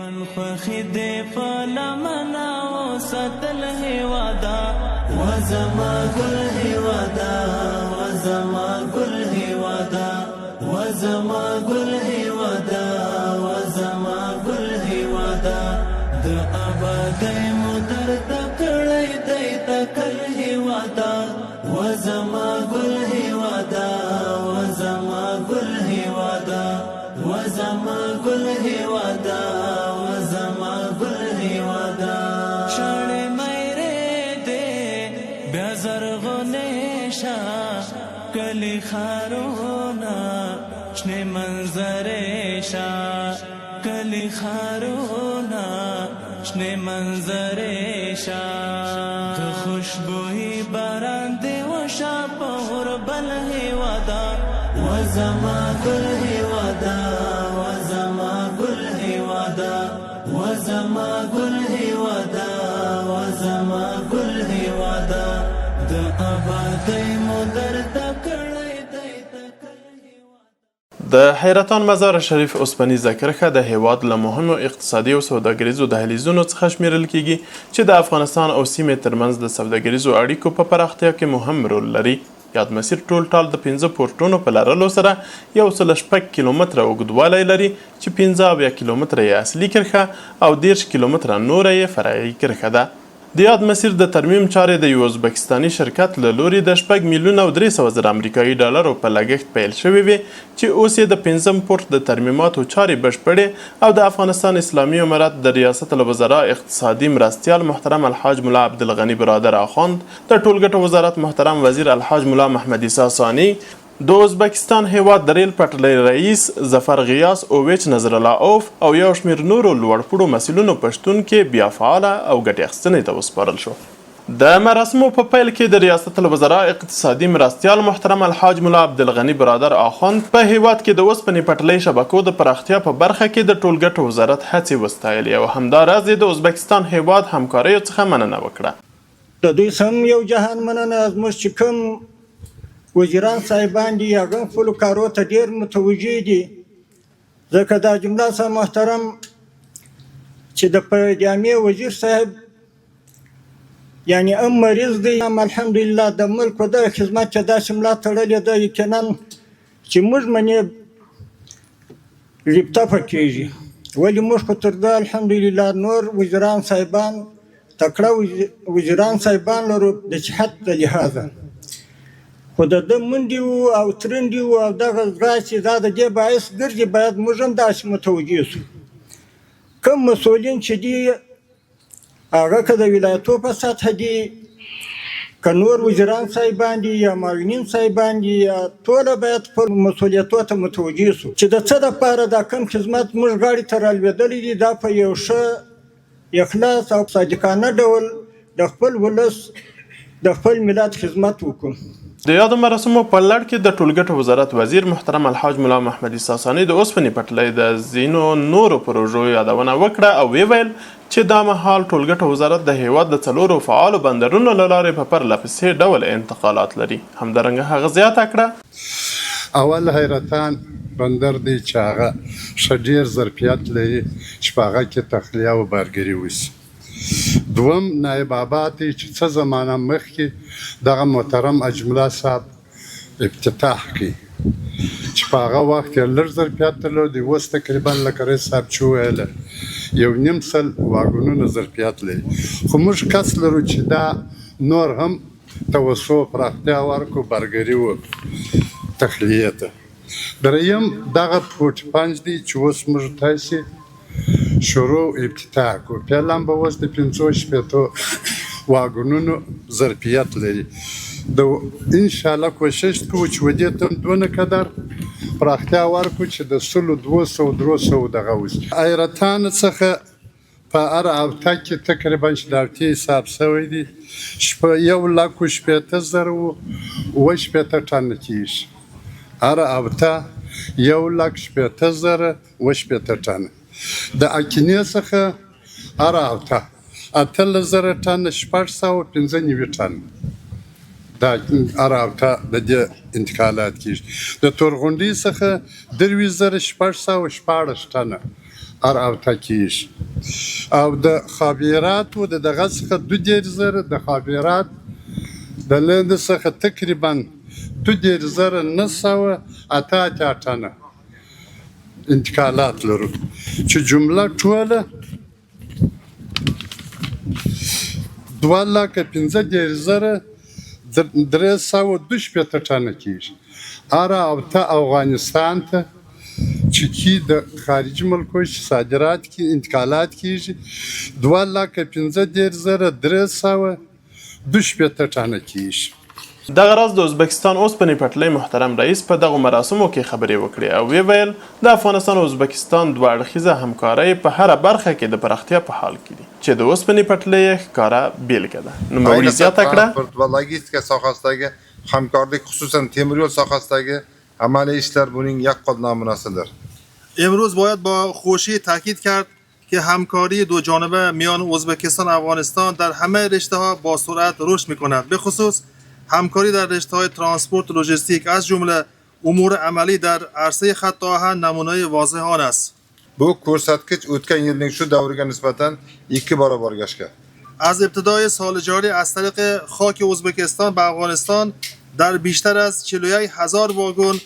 من خوخي دې په لمنه وساتل هېواده وزما ګل هېواده وزما ګل هېواده وزما ګل هېواده وزما ګل هېواده د آبادۍ مو درته کړی دی تکل هېواده وزما ګل هېواده وزما ګل هېواده وزما ګل هېواده وزما ګل هېواده شاړې مېرې دې بیا زرغونې شه کلي ښارونه شنې منظرې شه کلي ښارونه شنې منظرې شه د خوشبويي باران دې وشه په غربل هېواده وزما ګل هېواده وزما ګل هېواده وزما ګل هېواده وزما ګل هېواده د آبادۍ مو درته کړی دی تکل هېواده. د حیرتان مزار شریف اوسپنیزه کرښه د هیواد له مهمو اقتصادي او سوداګریزو دهلیزونو څخه شمیرل کیږي چې د افغانستان او سیمې ترمنځ د سوداګریزو اړیکو په پراختیا کې مهم رول لري. یاد مسیر ټول ټال د 15 پورټونو په لرلو سره 106 کیلومتره اوږدوالی لري چې 15 کیلومتره یې اصلي کرښه او 10 کیلومتره نوره یې فرعي کرښه ده. د یاد مسیر د ترمیم چارې د یو ازبکستاني شرکت له لوري د 6 میلیونه او 300 زره امریکایي ډالرو په لګښت پیل شوې وې چې اوس یې د 15 پورټ د ترمیماتو چارې بشپړې او د افغانستان اسلامي امارت د ریاست الوزراء اقتصادي مرستیال محترم الحاج ملا عبدالغني برادر اخوند د ټولګټو وزارت محترم وزیر الحاج ملا محمد عیسی ثاني د ازبکستان هیواد د ریل پټلۍ رئیس ظفر غیاس اوویچ نظر الله اوف او یو شمېر نورو لوړپوړو مسؤلینو په شتون کې بیا فعاله او ګټې اخیستنې ته وسپارل شو. د مراسمو په پیل کې د ریاست الوزراء اقتصادي مرستیال محترم الحاج ملا عبدالغني برادر اخوند په هیواد کې د اوسپنې پټلۍ شبکو د پراختیا په برخه کې د ټولګټو وزارت هڅې وستایلې او همداراز د ازبکستان هیواد همکاریو څخه مننه وکړه. د دوی سم یو جهان مننه زموږ چې کوم وزیران صاحبان دي هغه خپلو کارو ته ډېر متوجه دي ځکه دا جمله سه محترم چې د جامع وزیر صاحب یعنی مریض دی الحمدلله د ملک په دغه خدمت چې داسې ملا تړلې ده یقینا چې موږ منې لپټاپ کېږي ولې موږ خو تر ده الحمدلله نور وزیران صاحبان تکړه وزیران صاحبان لرو د صحت د لحاظه خو د ده منډې وو او ترنډې وو او دغه ځغاستې دا د دې باعث ګرځي باید موږ هم داسې متوجه سو. کوم مسؤلین چې دي هغه که د ولایتو په سطحه دي که نور وزیران صاحبان دي یا معاونین صاحبان دي یا ټوله باید خپل مسؤلیتو ته متوجه سو چې د څه دپاره دا کوم خدمت موږ غاړې ته رالوېدلی دي دا په یو ښه اخلاص او صادقانه ډول د خپل ولس د خپل ملت خدمت وکړو. د یادو مراسمو په لړ کې د ټولګټو وزارت وزیر محترم الحاج ملا محمد عیسی ثاني د اوسپنې پټلۍ د ځینو نورو پروژو یادونه وکړه او ویل چې دا مهال ټولګټو وزارت د هیواد د 4 فعالو بندرونو له لارې په پرله پسې ډول انتقالات لري. همدارنګه هغه زیاته کړه اول حیرتان بندر دی چې هغه ښه ډېر ظرفیت لري چې په هغه کې تخلیه او بارګري وشي. دوم نایب آباد دی چې څه زمانه مخکې دغه محترم اجملا صاحب افتتاح کړي چې په هغه وخت یې لږ ظرفیت درلود اوس تقریبا لکه رئیس صاحب چې ویله 1.5 سل واګونونه ظرفیت لري خو موږ کس لرو چې دا نور هم توسع پراختیا ورکړو بارګري وکړو تخلیه ته. دریم دغه فوټ پنج دی چې اوس موږ تاسې شروع ابتداء کو پیلان به اوس د 560 واګونونو ظرفیت لري د انشاءالله کوشش کوو چې ودې ته دونه قدر پراختیا ورکړو چې د 200 دغه وشي. حیرتان څخه په هر هفته کې تقریبا چې د هفتې حساب شوی دی 1,60,000 ټنه کېږي. هر هفته 1,60,000 ټنه. د اکینې څخه هر هفته 8,000 ټنه 695 ټنه دا هر هفته د دې انتقالات کېږي. د تورغونډۍ څخه 3,614 ټنه هر اوته کیږي او د خابراتو د دغه څخه 2,000 د خابرات د لند څخه تقریبا 2,900 ټنه انتقالات لرو چې جمله ټوله 2,15,312 ټنه کیږي. هر اوته افغانستان ته چې کی د خارجي ملکو صادرات کی انتقالات کیږي 2,15,312 ټنه کیږي. دغه راز د ازبکستان اوسپنې پټلۍ محترم رئیس په دغو مراسمو کې خبرې وکړې او ویل د افغانستان او ازبکستان دوه اړخیزه همکارۍ په هره برخه کې د پراختیا په حال کې دي چې د اوسپنې پټلۍ ښکاره بیلګه ده. نوموړي زیاته کړه و لاجستیک sohasidagi hamkorlik xususan temir yo'l sohasidagi amaliy ishlar buning yaqqol namunasidir. امروز باید با خوشی تاکید کرد که همکاری دو جانبه میان ازبکستان و افغانستان در همه رشته‌ها با سرعت رشد می‌کند. به خصوص همکاری در رشته‌های ترانسپورت و لوجستیک از جمله امور عملی در عرصه خط آهن نمونه واضح آن است. Bu ko'rsatkich o'tgan yilning shu davriga nisbatan 2 barobarga oshgan. از ابتدای سال جاری از طریق خاک ازبکستان به افغانستان در بیشتر از 41,000 واگن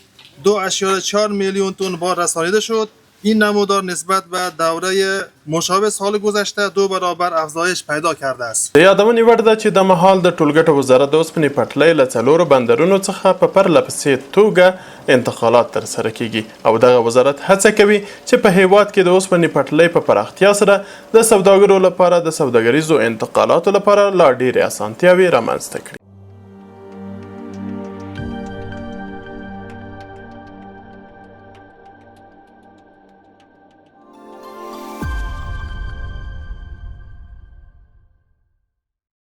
2.4 میلیون تن بار رسانیده شد. این نمودار نسبت به دوره مشابه سال گذشته 2 برابر افزایش پیدا کرده است. د یادونې وړ ده چې د مهال د ټولګټو وزارت د اوسپنې پټلۍ له 4 بندرونو څخه په پرله پسې توګه انتقالات ترسره کیږي او دغه وزارت هڅه کوي چې په هیواد کې د اوسپنې پټلۍ په پراختیا سره د سوداګرو لپاره د سوداګریزو انتقالاتو لپاره لا ډېرې اسانتیاوې رامنځته کړي.